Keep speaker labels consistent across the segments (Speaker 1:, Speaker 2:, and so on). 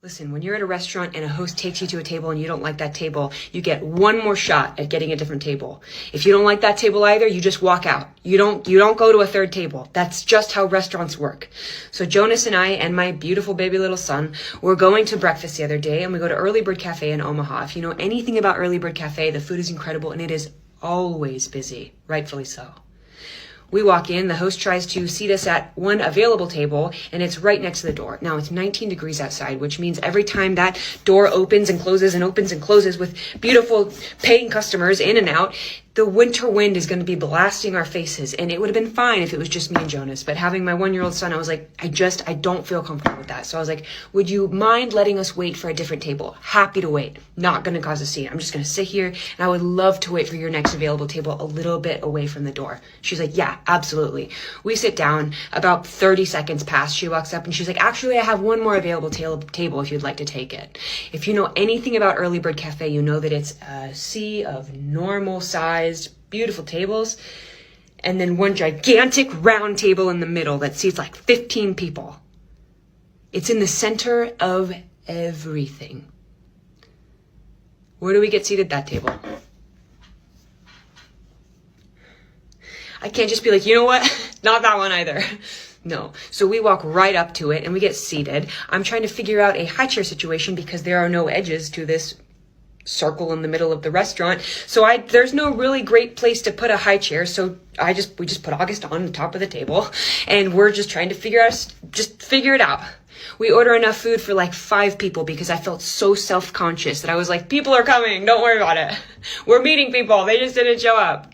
Speaker 1: Listen, when you're at a restaurant and a host takes you to a table and you don't like that table, you get one more shot at getting a different table. If you don't like that table either, you just walk out. You don't go to a third table. That's just how restaurants work. So Jonas and I and my beautiful baby little son were going to breakfast the other day, and we go to Early Bird Cafe in Omaha. If you know anything about Early Bird Cafe, the food is incredible and it is always busy, rightfully so. We walk in, the host tries to seat us at one available table, and it's right next to the door. Now, it's 19 degrees outside, which means every time that door opens and closes with beautiful paying customers in and out, the winter wind is going to be blasting our faces. And it would have been fine if it was just me and Jonas. But having my 1-year-old son, I was like, I don't feel comfortable with that. So I was like, would you mind letting us wait for a different table? Happy to wait. Not going to cause a scene. I'm just going to sit here, and I would love to wait for your next available table a little bit away from the door. She's like, yeah, absolutely. We sit down. About 30 seconds pass. She walks up and she's like, actually, I have one more available table if you'd like to take it. If you know anything about Early Bird Cafe, you know that it's a sea of normal sized, beautiful tables, and then one gigantic round table in the middle that seats like 15 people. It's in the center of everything. Where do we get seated? That table. I can't just be like, you know what? Not that one either. No. So we walk right up to it and we get seated. I'm trying to figure out a high chair situation because there are no edges to this circle in the middle of the restaurant. So there's no really great place to put a high chair. So we just put August on the top of the table, and we're just trying to figure it out. We order enough food for like 5 people because I felt so self-conscious that I was like, people are coming. Don't worry about it. We're meeting people. They just didn't show up.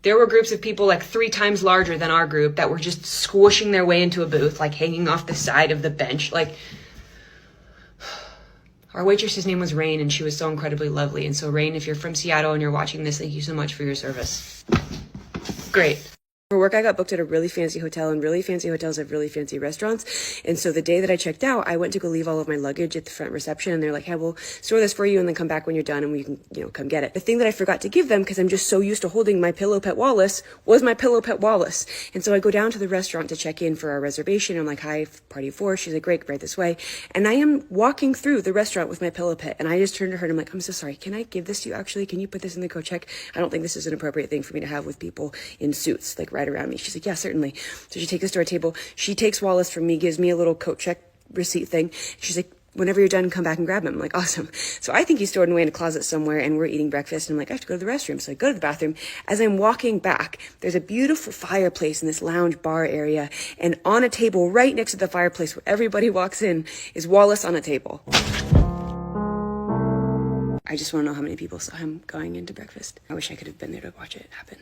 Speaker 1: There were groups of people like 3 times larger than our group that were just squishing their way into a booth, like hanging off the side of the bench. Like, our waitress's name was Rain, and she was so incredibly lovely. And so, Rain, if you're from Seattle and you're watching this, thank you so much for your service. Great. For work, I got booked at a really fancy hotel, and really fancy hotels have really fancy restaurants. And so the day that I checked out, I went to go leave all of my luggage at the front reception, and they're like, hey, we'll store this for you and then come back when you're done and we can, come get it. The thing that I forgot to give them, because I'm just so used to holding my pillow pet Wallace, was my pillow pet Wallace. And so I go down to the restaurant to check in for our reservation. I'm like, hi, party of 4. She's like, great, right this way. And I am walking through the restaurant with my pillow pet, and I just turned to her and I'm like, I'm so sorry. Can I give this to you actually? Can you put this in the coat check? I don't think this is an appropriate thing for me to have with people in suits, like right around me. She's like, yeah, certainly. So she takes us to our table. She takes Wallace from me, gives me a little coat check receipt thing. She's like, whenever you're done, come back and grab him. I'm like, awesome. So I think he's stored away in a closet somewhere, and we're eating breakfast. And I'm like, I have to go to the restroom. So I go to the bathroom. As I'm walking back, there's a beautiful fireplace in this lounge bar area. And on a table right next to the fireplace where everybody walks in is Wallace on a table. I just want to know how many people saw him going into breakfast. I wish I could have been there to watch it happen.